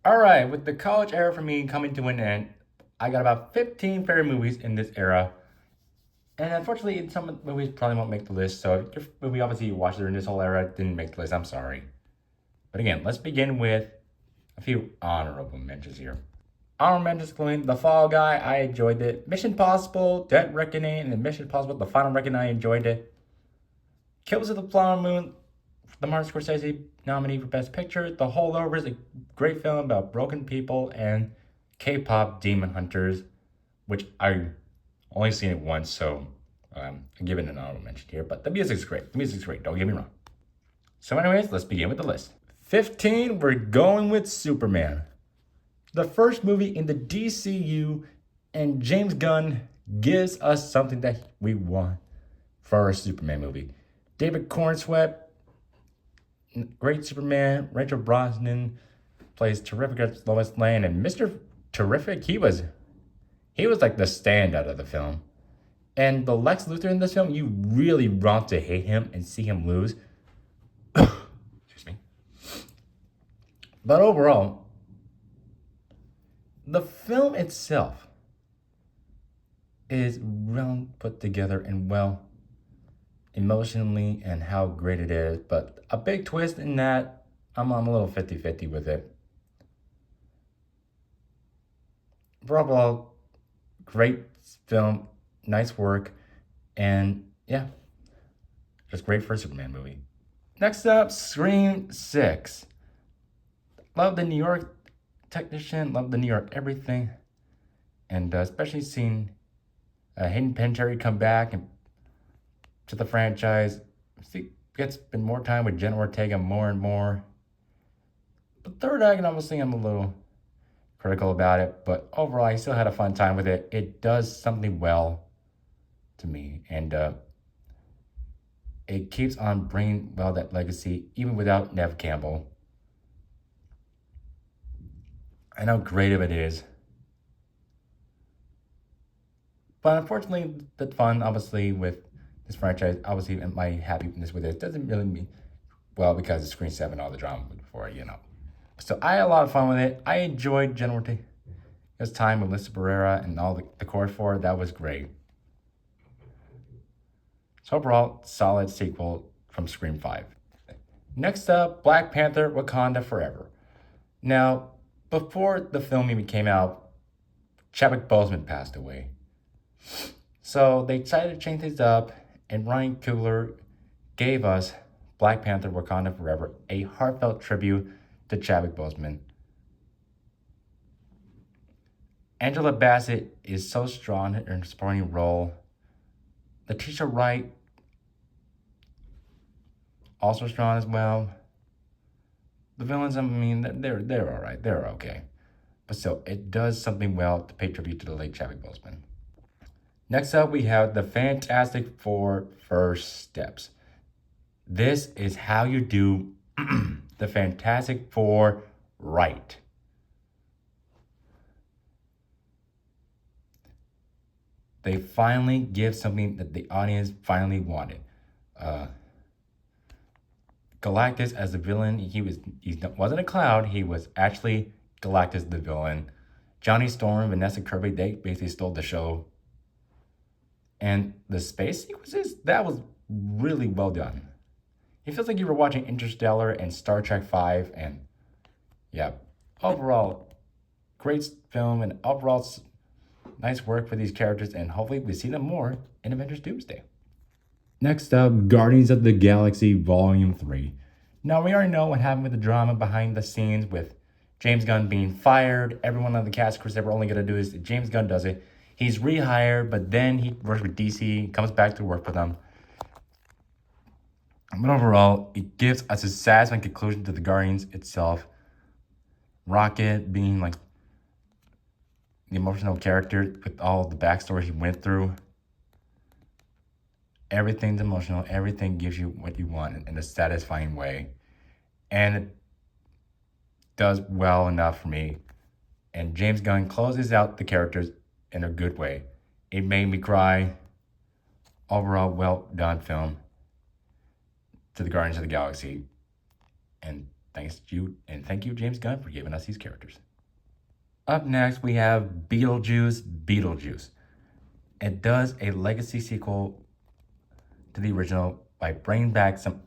All right, with the college era for me coming to an end, I got about 15 favorite movies in this era. And unfortunately, some movies probably won't make the list. So if your movie obviously you watched during this whole era didn't make the list, I'm sorry. But again, let's begin with a few honorable mentions here. Honorable mentions including The Fall Guy, I enjoyed it. Mission Possible, Dead Reckoning, and Mission Possible, The Final Reckoning, I enjoyed it. Killers of the Flower Moon, the Martin Scorsese nominee for Best Picture. The Holdovers, a great film about broken people and K-pop demon hunters, which I only seen it once, so I give it an honorable mention here. But the music's great. The music's great. Don't get me wrong. So, anyways, let's begin with the list. 15, we're going with Superman, the first movie in the DCU, and James Gunn gives us something that we want for our Superman movie. David Cornsweet, great Superman. Rachel Brosnan plays terrific as Lois Lane, and Mr. Terrific, he was like the standout of the film. And the Lex Luthor in this film, you really want to hate him and see him lose. Excuse me. But overall, the film itself is well put together and well emotionally and how great it is. But a big twist in that, I'm a little 50-50 with it. But overall, great film, nice work, and yeah, just great for a Superman movie. Next up, Scream 6. Love the New York technician, love the New York everything, and especially seeing Hayden Panettiere come back and to the franchise. See, gets spend more time with Jenna Ortega more and more. But third act, obviously, I'm a little critical about it, but overall, I still had a fun time with it. It does something well to me, and it keeps on bringing well that legacy, even without Nev Campbell. I know how creative it is, but unfortunately, the fun, obviously, with this franchise, obviously, and my happiness with it doesn't really mean well because of Screen 7, all the drama before. So I had a lot of fun with it. I enjoyed Jenna Ortega's time with Melissa Barrera and all the core for it. That was great. So overall, solid sequel from Scream 5. Next up, Black Panther Wakanda Forever. Now, before the film even came out, Chadwick Boseman passed away. So they decided to change things up, and Ryan Coogler gave us Black Panther Wakanda Forever, a heartfelt tribute to Chadwick Boseman. Angela Bassett is so strong in her supporting role. Letitia Wright, also strong as well. The villains, I mean, they're all right. They're okay. But still, it does something well to pay tribute to the late Chadwick Boseman. Next up, we have the Fantastic Four First Steps. This is how you do the Fantastic Four right. They finally give something that the audience finally wanted. Galactus as the villain, he wasn't a cloud. He was actually Galactus the villain. Johnny Storm, Vanessa Kirby, they basically stole the show. And the space sequences, that was really well done. It feels like you were watching Interstellar and Star Trek 5, and yeah, overall, great film, and overall, nice work for these characters, and hopefully we see them more in Avengers Doomsday. Next up, Guardians of the Galaxy Volume 3. Now, we already know what happened with the drama behind the scenes with James Gunn being fired. Everyone on the cast, of course, they were only going to do is James Gunn does it. He's rehired, but then he works with DC, comes back to work for them. But overall, it gives us a satisfying conclusion to the Guardians itself. Rocket being like the emotional character with all the backstory he went through. Everything's emotional. Everything gives you what you want in a satisfying way. And it does well enough for me. And James Gunn closes out the characters in a good way. It made me cry. Overall, well done film to the Guardians of the Galaxy. And Thank you, James Gunn, for giving us these characters. Up next, we have Beetlejuice. It does a legacy sequel to the original by bringing back some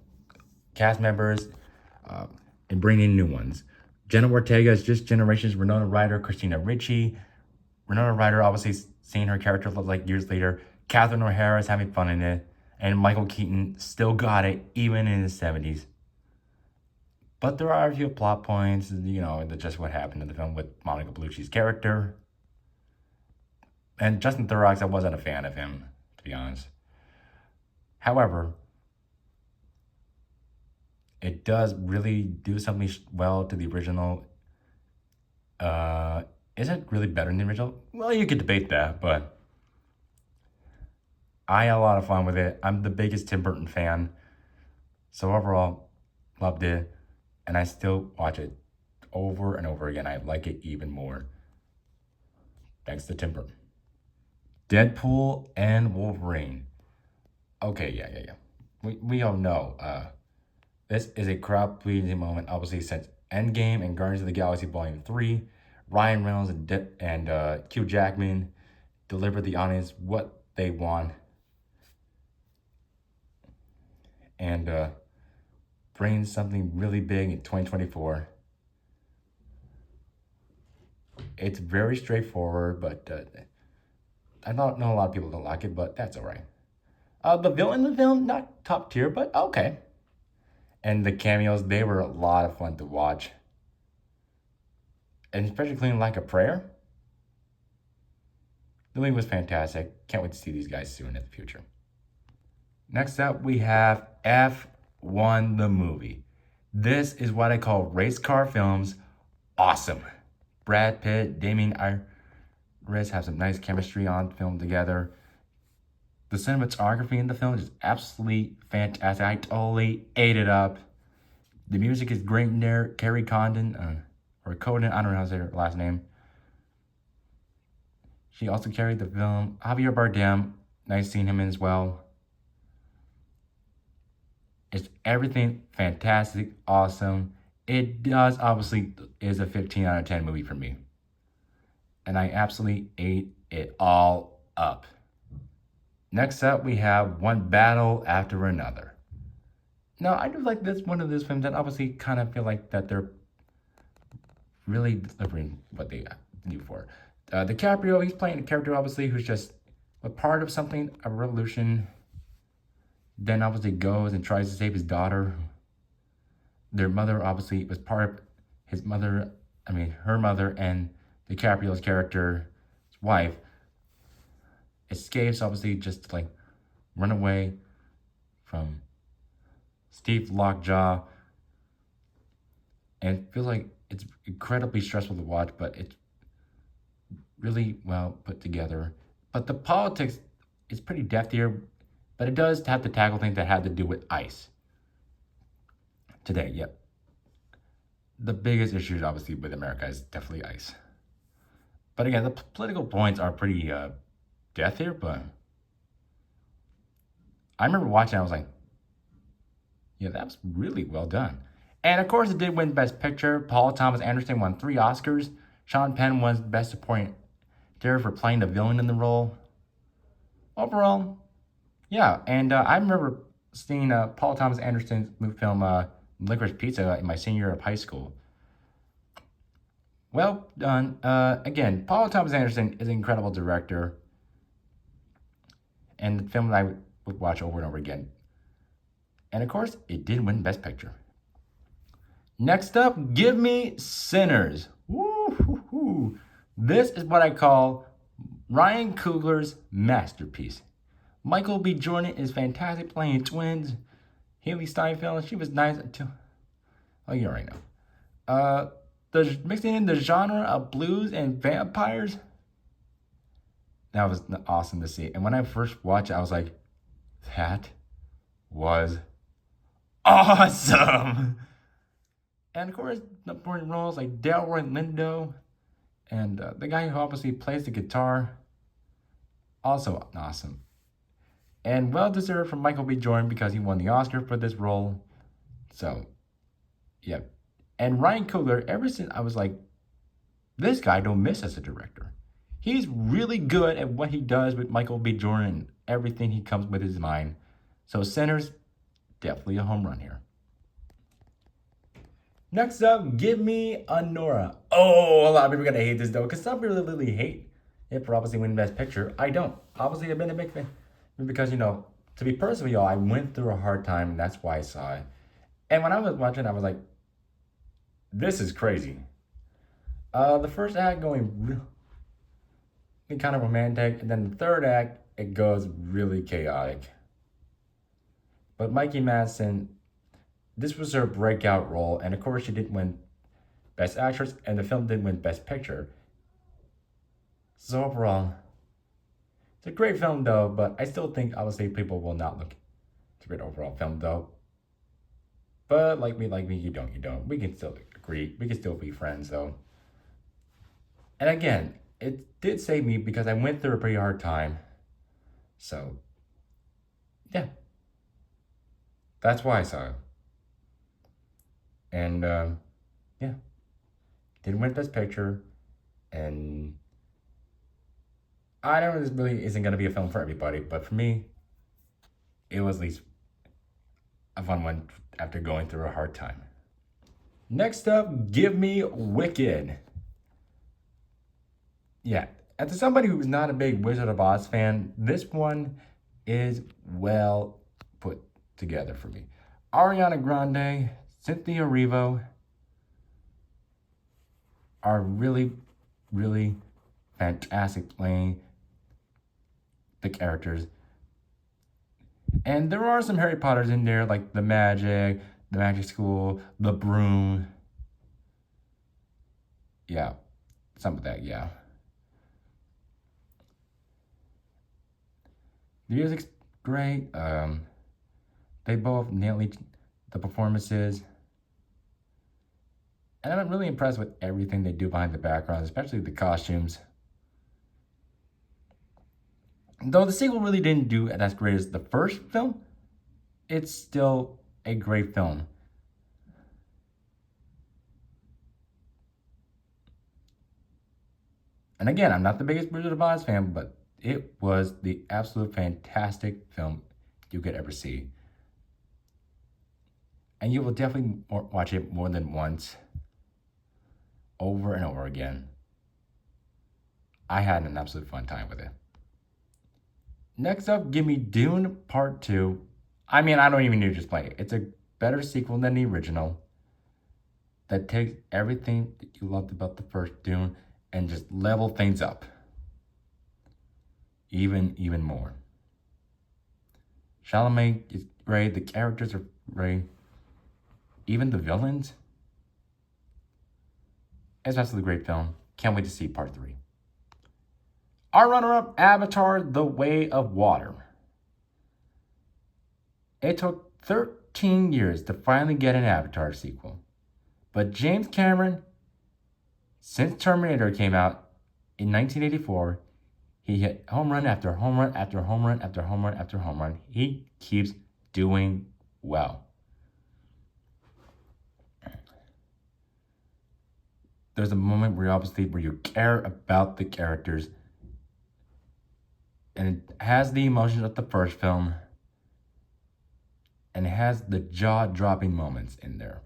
cast members and bringing in new ones. Jenna Ortega is just Generations Winona Ryder, Christina Ricci. Winona Ryder, obviously seeing her character look like years later. Catherine O'Hara is having fun in it. And Michael Keaton still got it, even in his 70s. But there are a few plot points, just what happened in the film with Monica Bellucci's character. And Justin Theroux, I wasn't a fan of him, to be honest. However, it does really do something well to the original. Is it really better than the original? Well, you could debate that, but I had a lot of fun with it. I'm the biggest Tim Burton fan. So overall, loved it. And I still watch it over and over again. I like it even more. Thanks to Tim Burton. Deadpool and Wolverine. Okay, yeah. We all know this is a crowd-pleasing moment, obviously, since Endgame and Guardians of the Galaxy Volume 3. Ryan Reynolds and Hugh Jackman delivered the audience what they want. And bring something really big in 2024. It's very straightforward, but I don't know a lot of people don't like it, but that's all right. The villain in the film, not top tier, but okay. And the cameos, they were a lot of fun to watch. And especially Clean Like a Prayer. The movie was fantastic. Can't wait to see these guys soon in the future. Next up, we have F1 the movie. This is what I call race car films awesome. Brad Pitt, Damien Iris have some nice chemistry on film together. The cinematography in the film is absolutely fantastic. I totally ate it up. The music is great in there. Carrie Condon, or Coden, I don't know how to say her last name. She also carried the film. Javier Bardem, nice seeing him in as well. It's everything fantastic, awesome. It does, obviously, is a 15 out of 10 movie for me. And I absolutely ate it all up. Next up, we have One Battle After Another. Now, I do like this one of these films that obviously kind of feel like that they're really delivering what they do for. DiCaprio, he's playing a character, obviously, who's just a part of something, a revolution. Then obviously goes and tries to save his daughter. Their mother obviously was part of her mother and DiCaprio's character's wife escapes, obviously, just to run away from Steve Lockjaw. And it feels like it's incredibly stressful to watch, but it's really well put together. But the politics is pretty deft here, but it does have to tackle things that had to do with ICE. Today, yep. The biggest issue, obviously, with America is definitely ICE. But again, the political points are pretty death here, but I remember watching, I was like, yeah, that was really well done. And of course, it did win Best Picture. Paul Thomas Anderson won 3 Oscars. Sean Penn won Best Supporting Actor for playing the villain in the role. Overall, yeah. And I remember seeing Paul Thomas Anderson's film Licorice Pizza in my senior year of high school. Well done. Again, Paul Thomas Anderson is an incredible director. And the film that I would watch over and over again. And of course, it did win Best Picture. Next up, give me Sinners. Woo-hoo-hoo. This is what I call Ryan Coogler's masterpiece. Michael B. Jordan is fantastic playing twins. Haley Steinfeld, she was nice until... Oh, you already know. Mixing in the genre of blues and vampires. That was awesome to see. And when I first watched it, I was like, that was awesome. And of course, the important roles like Delroy Lindo and the guy who obviously plays the guitar, also awesome. And well deserved from Michael B. Jordan because he won the Oscar for this role. So, yeah, And Ryan Coogler, ever since I was like, this guy don't miss as a director. He's really good at what he does with Michael B. Jordan and everything he comes with his mind. So Sinners, definitely a home run here. Next up, give me Anora. Oh, a lot of people are gonna hate this though, because some people really hate it for obviously winning Best Picture. I don't. Obviously, I've been a big fan because to be personal with y'all, I went through a hard time, and that's why I saw it. And when I was watching, I was like, "This is crazy." The first act going really kind of romantic, and then the third act it goes really chaotic. But Mikey Madsen, this was her breakout role, and of course she didn't win Best Actress, and the film didn't win Best Picture. So overall, it's a great film though, but I still think obviously people will not look it's a great overall film though. But like me, you don't. We can still agree. We can still be friends though. And again, it did save me because I went through a pretty hard time. So, yeah, that's why I saw it. And yeah, didn't win Best Picture, and I know this really isn't gonna be a film for everybody, but for me, it was at least a fun one after going through a hard time. Next up, give me Wicked. Yeah, as somebody who's not a big Wizard of Oz fan, this one is well put together for me. Ariana Grande, Cynthia Erivo are really, really fantastic playing the characters. And there are some Harry Potters in there, like the Magic School, the Broom. Yeah, some of that, yeah. The music's great. They both nail the performances. And I'm really impressed with everything they do behind the background, especially the costumes. Though the sequel really didn't do as great as the first film, it's still a great film. And again, I'm not the biggest Wizard of Oz fan, but it was the absolute fantastic film you could ever see. And you will definitely watch it more than once, over and over again. I had an absolute fun time with it. Next up, give me Dune Part 2. I mean, I don't even need to explain it. It's a better sequel than the original that takes everything that you loved about the first Dune and just level things up. Even more. Chalamet is great. The characters are great. Even the villains. It's absolutely a great film. Can't wait to see Part 3. Our runner-up, Avatar: The Way of Water. It took 13 years to finally get an Avatar sequel. But James Cameron, since Terminator came out in 1984, he hit home run after home run after home run after home run after home run. He keeps doing well. There's a moment where you care about the characters, and it has the emotions of the first film, and it has the jaw-dropping moments in there.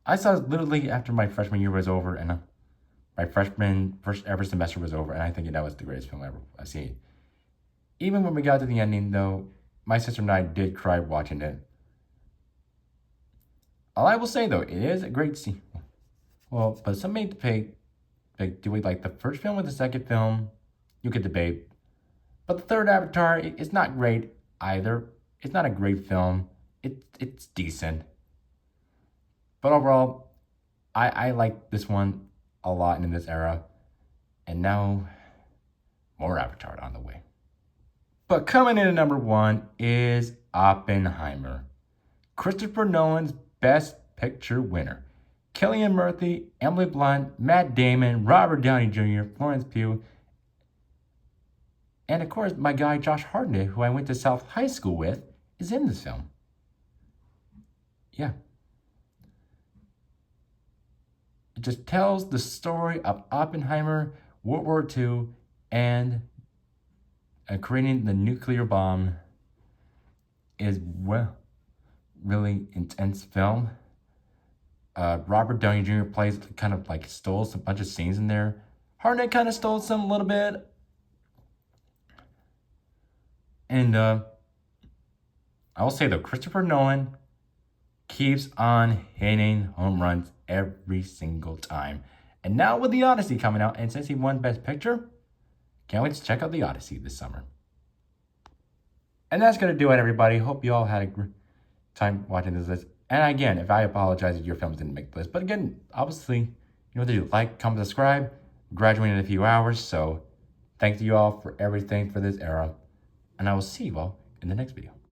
I saw it literally after my freshman year was over, and my first ever semester was over, and I think that was the greatest film ever I've seen. Even when we got to the ending, though, my sister and I did cry watching it. All I will say, though, it is a great scene. Well, but some may debate, do we like the first film or the second film? You could debate. But the third Avatar, it's not great either. It's not a great film. It's decent. But overall, I like this one a lot in this era. And now, more Avatar on the way. But coming in at number 1 is Oppenheimer. Christopher Nolan's Best Picture winner. Cillian Murphy, Emily Blunt, Matt Damon, Robert Downey Jr., Florence Pugh, and of course, my guy Josh Hartnett, who I went to South High School with, is in this film. Yeah. It just tells the story of Oppenheimer, World War II, and creating the nuclear bomb. Is really intense film. Robert Downey Jr. plays kind of like stole some bunch of scenes in there. Hartnett kind of stole some a little bit. And I will say though, Christopher Nolan keeps on hitting home runs every single time. And now with The Odyssey coming out, and since he won Best Picture, can't wait to check out The Odyssey this summer. And that's going to do it, everybody. Hope you all had a great time watching this list. And again, if I apologize if your films didn't make the list. But again, obviously, you know what to do. Like, comment, subscribe. I'm graduating in a few hours. So thank you all for everything for this era. And I will see you all in the next video.